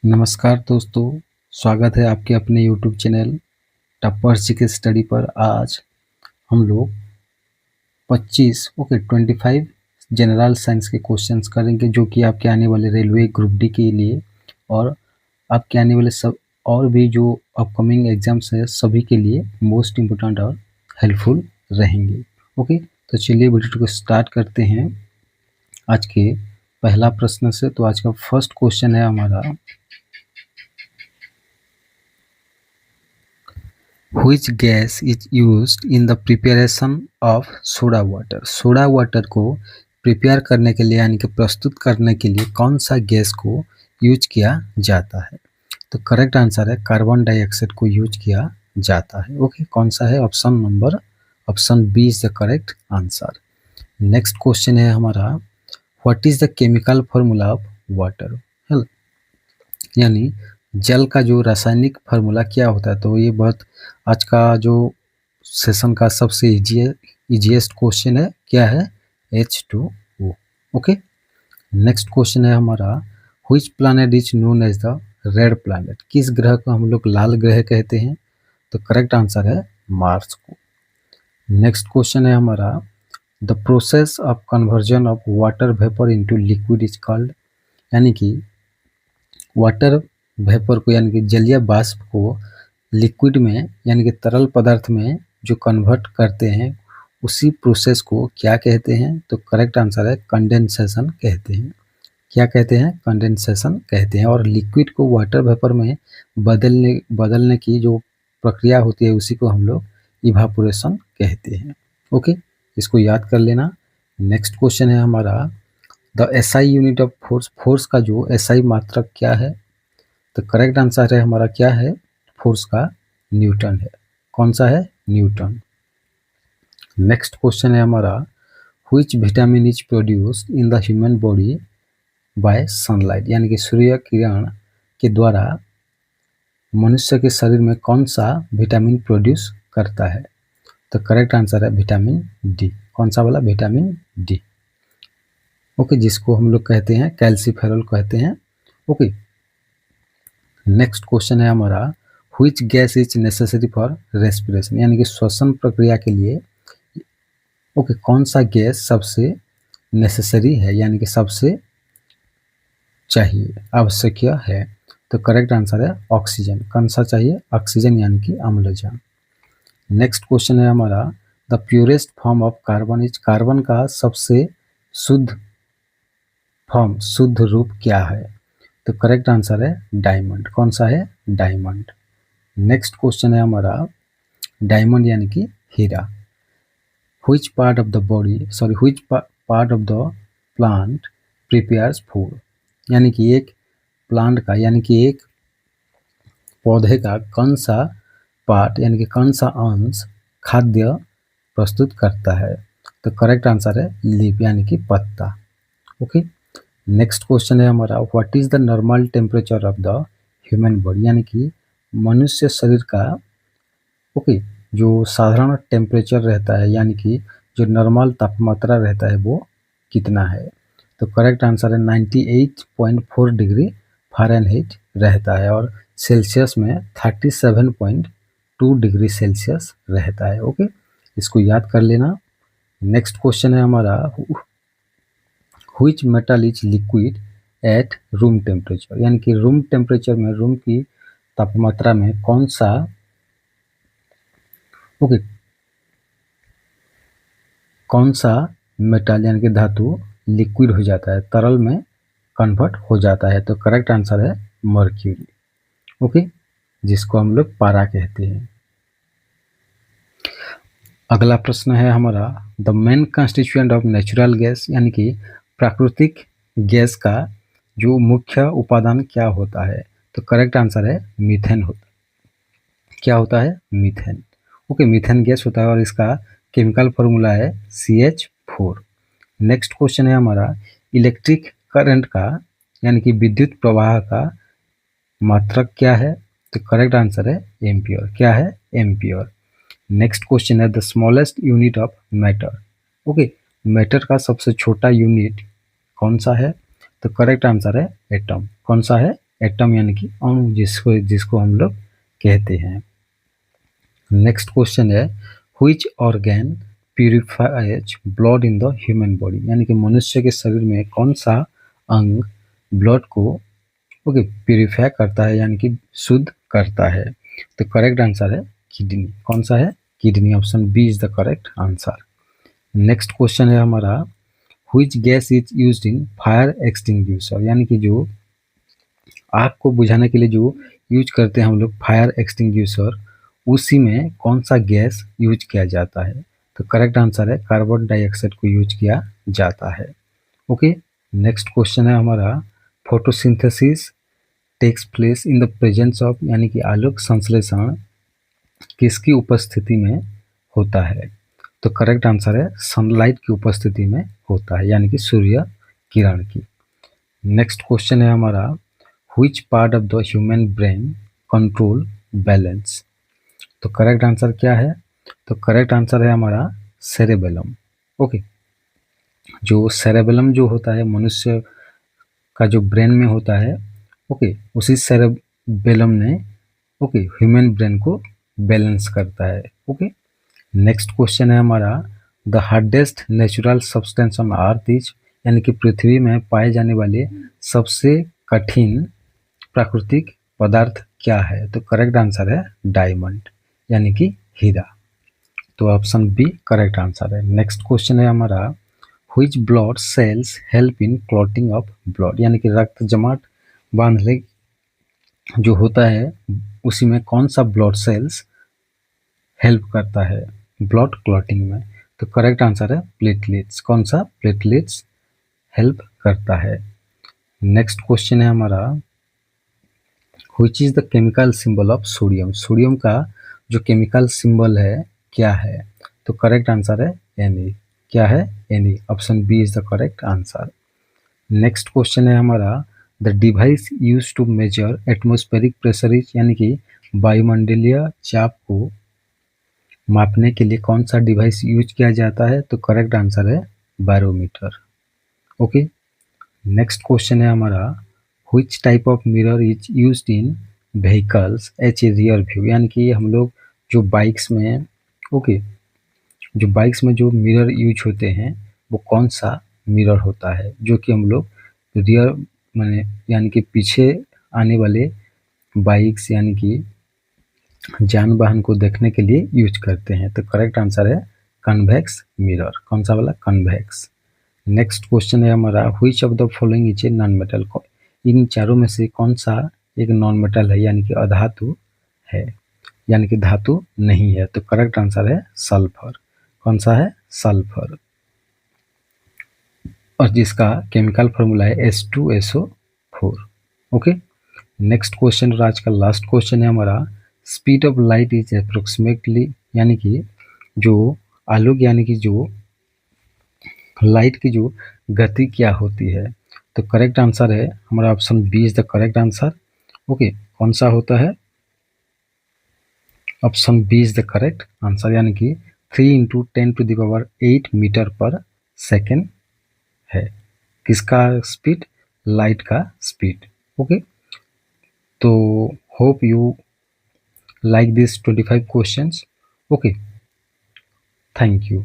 नमस्कार दोस्तों, स्वागत है आपके अपने यूट्यूब चैनल टप्पर जीके स्टडी पर। आज हम लोग 25 जनरल साइंस के क्वेश्चंस करेंगे जो कि आपके आने वाले रेलवे ग्रुप डी के लिए और आपके आने वाले सब और भी जो अपकमिंग एग्जाम्स है सभी के लिए मोस्ट इम्पोर्टेंट और हेल्पफुल रहेंगे। ओके, तो चलिए वीडियो को स्टार्ट करते हैं आज के पहला प्रश्न से। तो आज का फर्स्ट क्वेश्चन है हमारा, Which gas is used in the preparation of soda water? Soda water को प्रिपेयर करने के लिए यानी कि प्रस्तुत करने के लिए कौन सा गैस को यूज किया जाता है? तो करेक्ट आंसर है कार्बन डाइऑक्साइड को यूज किया जाता है। ओके, कौन सा है? Option B is the correct answer. Next question है हमारा, what is the chemical formula of water? यानी जल का जो रासायनिक फार्मूला क्या होता है? तो ये बहुत आज का जो सेशन का सबसे इजीएस्ट क्वेश्चन है। क्या है? H2O। ओके, नेक्स्ट क्वेश्चन है हमारा, which planet is known as the red planet? किस ग्रह को हम लोग लाल ग्रह कहते हैं? तो करेक्ट आंसर है मार्स को। नेक्स्ट क्वेश्चन है हमारा, the process of conversion of water vapour into liquid is called? यानी कि वाटर वेपर को यानी कि जलीय वाष्प को लिक्विड में यानी कि तरल पदार्थ में जो कन्वर्ट करते हैं उसी प्रोसेस को क्या कहते हैं? तो करेक्ट आंसर है कंडेंसेशन कहते हैं। क्या कहते हैं? कंडेंसेशन कहते हैं। और लिक्विड को वाटर वेपर में बदलने की जो प्रक्रिया होती है उसी को हम लोग इवापोरेशन कहते हैं। ओके, इसको याद कर लेना। नेक्स्ट क्वेश्चन है हमारा, the SI unit of force? Force का जो एसआई मात्रक क्या है? तो करेक्ट आंसर है हमारा क्या है? फोर्स का न्यूटन है। कौन सा है? न्यूटन। नेक्स्ट क्वेश्चन है हमारा, which vitamin is produced in the human body by sunlight? यानी कि सूर्य किरण के द्वारा मनुष्य के शरीर में कौन सा विटामिन प्रोड्यूस करता है? तो करेक्ट आंसर है विटामिन डी। कौन सा वाला? Vitamin D. ओके, जिसको हम लोग कहते हैं कैल्सीफेरॉल कहते हैं। ओके, नेक्स्ट क्वेश्चन है हमारा, which gas is necessary for respiration? यानी कि श्वसन प्रक्रिया के लिए ओके कौन सा गैस सबसे नेसेसरी है यानी कि सबसे चाहिए, आवश्यक है? तो करेक्ट आंसर है ऑक्सीजन। कौन सा चाहिए? ऑक्सीजन यानी कि अम्लजान। नेक्स्ट क्वेश्चन है हमारा, the purest form of carbon is? Carbon का सबसे शुद्ध फॉर्म, शुद्ध रूप क्या है? तो करेक्ट आंसर है डायमंड। कौन सा है? डायमंड। नेक्स्ट क्वेश्चन है हमारा, डायमंड यानी कि हीरा। Which part of the plant prepares food? यानी कि एक प्लांट का यानी कि एक पौधे का कौन सा पार्ट यानी कि कौन सा अंश खाद्य प्रस्तुत करता है? तो करेक्ट आंसर है लीफ यानी कि पत्ता। ओके, नेक्स्ट क्वेश्चन है हमारा, what is the normal temperature of the human body? यानी कि मनुष्य शरीर का ओके जो साधारण टेम्परेचर रहता है यानी कि जो नॉर्मल तापमात्रा रहता है वो कितना है? तो करेक्ट आंसर है 98.4 डिग्री फ़ारेनहाइट रहता है और सेल्सियस में 37.2 डिग्री सेल्सियस रहता है। ओके, इसको याद कर लेना। नेक्स्ट क्वेश्चन है हमारा, which metal is liquid at room temperature? यानी कि रूम टेम्परेचर में, रूम की तापमात्रा में कौन सा ओके कौन सा मेटल यानी कि धातु लिक्विड हो जाता है, तरल में कन्वर्ट हो जाता है? तो करेक्ट आंसर है मर्क्यूरी। ओके, जिसको हम लोग पारा कहते हैं। अगला प्रश्न है हमारा, the main constituent of natural gas? यानी कि प्राकृतिक गैस का जो मुख्य उपादान क्या होता है? तो करेक्ट आंसर है मीथेन होता है। क्या होता है? मीथेन। ओके, मीथेन गैस होता है और इसका केमिकल फॉर्मूला है CH4। नेक्स्ट क्वेश्चन है हमारा, इलेक्ट्रिक करंट का यानी कि विद्युत प्रवाह का मात्रक क्या है? तो करेक्ट आंसर है एम्पियर। क्या है? एम्पियर। नेक्स्ट क्वेश्चन है, the smallest unit of matter? Okay, matter का सबसे छोटा यूनिट कौन सा है? तो करेक्ट आंसर है एटम। कौन सा है? एटम यानी कि अणु जिसको जिसको हम लोग कहते हैं। नेक्स्ट क्वेश्चन है which organ purifies blood in the human body, यानी कि मनुष्य के शरीर में कौन सा अंग ब्लड को प्यूरिफाई करता है यानी कि शुद्ध करता है। तो करेक्ट आंसर है किडनी। कौन सा है? Kidney. Option B is the correct answer. Next question है हमारा which gas is used in fire extinguisher, यानी कि जो आग को बुझाने के लिए जो यूज करते हैं हम लोग फायर एक्सटिंग्विशर, उसी में कौन सा गैस यूज किया जाता है। तो करेक्ट आंसर है कार्बन डाइऑक्साइड को यूज किया जाता है। ओके, नेक्स्ट क्वेश्चन है हमारा photosynthesis takes place in the presence of, यानी कि आलोक संश्लेषण किसकी उपस्थिति में होता है। तो करेक्ट आंसर है सनलाइट की उपस्थिति में होता है, यानी कि सूर्य किरण की। नेक्स्ट क्वेश्चन है हमारा which part of the human brain control balance. तो करेक्ट आंसर क्या है? तो करेक्ट आंसर है हमारा सेरेबेलम। ओके, जो सेरेबेलम जो होता है मनुष्य का जो ब्रेन में होता है, ओके, उसी सेरेबेलम ने ह्यूमन ब्रेन को बैलेंस करता है। ओके, नेक्स्ट क्वेश्चन है हमारा the hardest natural substance on earth is, यानी कि पृथ्वी में पाए जाने वाले सबसे कठिन प्राकृतिक पदार्थ क्या है। तो करेक्ट आंसर है डायमंड, यानी कि हीरा। तो ऑप्शन बी करेक्ट आंसर है। नेक्स्ट क्वेश्चन है हमारा which blood cells help in clotting of blood, यानी कि रक्त जमाट बांधने जो होता है उसी में कौन सा ब्लड सेल्स हेल्प करता है ब्लड क्लॉटिंग में। तो करेक्ट आंसर है प्लेटलेट्स। कौन सा? प्लेटलेट्स हेल्प करता है। नेक्स्ट क्वेश्चन है हमारा which is the chemical symbol of sodium, sodium का जो केमिकल सिंबल है क्या है। तो करेक्ट आंसर है Na। क्या है? Na। Option B is the correct answer. Next question है हमारा the device use to measure atmospheric pressure is, यानी कि वायुमंडलीय चाप को मापने के लिए कौन सा डिवाइस यूज किया जाता है। तो करेक्ट आंसर है बैरोमीटर। ओके, नेक्स्ट क्वेश्चन है हमारा which type of mirror is used in vehicles as a rear view, यानी कि हम लोग जो बाइक्स में जो बाइक्स में जो मिरर यूज होते हैं वो कौन सा मिरर होता है जो कि हम लोग रियर माने यानी कि पीछे आने वाले बाइक्स यानी कि जान वाहन को देखने के लिए यूज करते हैं। तो करेक्ट आंसर है कन्वेक्स मिरर। कौन सा वाला? कन्वेक्स। नेक्स्ट क्वेश्चन है हमारा which of the following is a non metal, इन चारों में से कौन सा एक नॉन मेटल है यानी कि अधातु है, यानी कि धातु नहीं है। तो करेक्ट आंसर है सल्फर। कौन सा है? सल्फर, और जिसका केमिकल फॉर्मूला है H2SO4। ओके, नेक्स्ट क्वेश्चन और आज का लास्ट क्वेश्चन है हमारा speed of light is approximately, यानी कि जो आलोक यानी कि जो लाइट की जो गति क्या होती है। तो करेक्ट आंसर है हमारा option B is the correct answer. Okay, कौन सा होता है? Option B is the correct answer, यानी कि 3 × 10⁸ मीटर पर सेकेंड है। किसका स्पीड? लाइट का स्पीड। ओके, तो hope you like these 25 questions. Okay, thank you.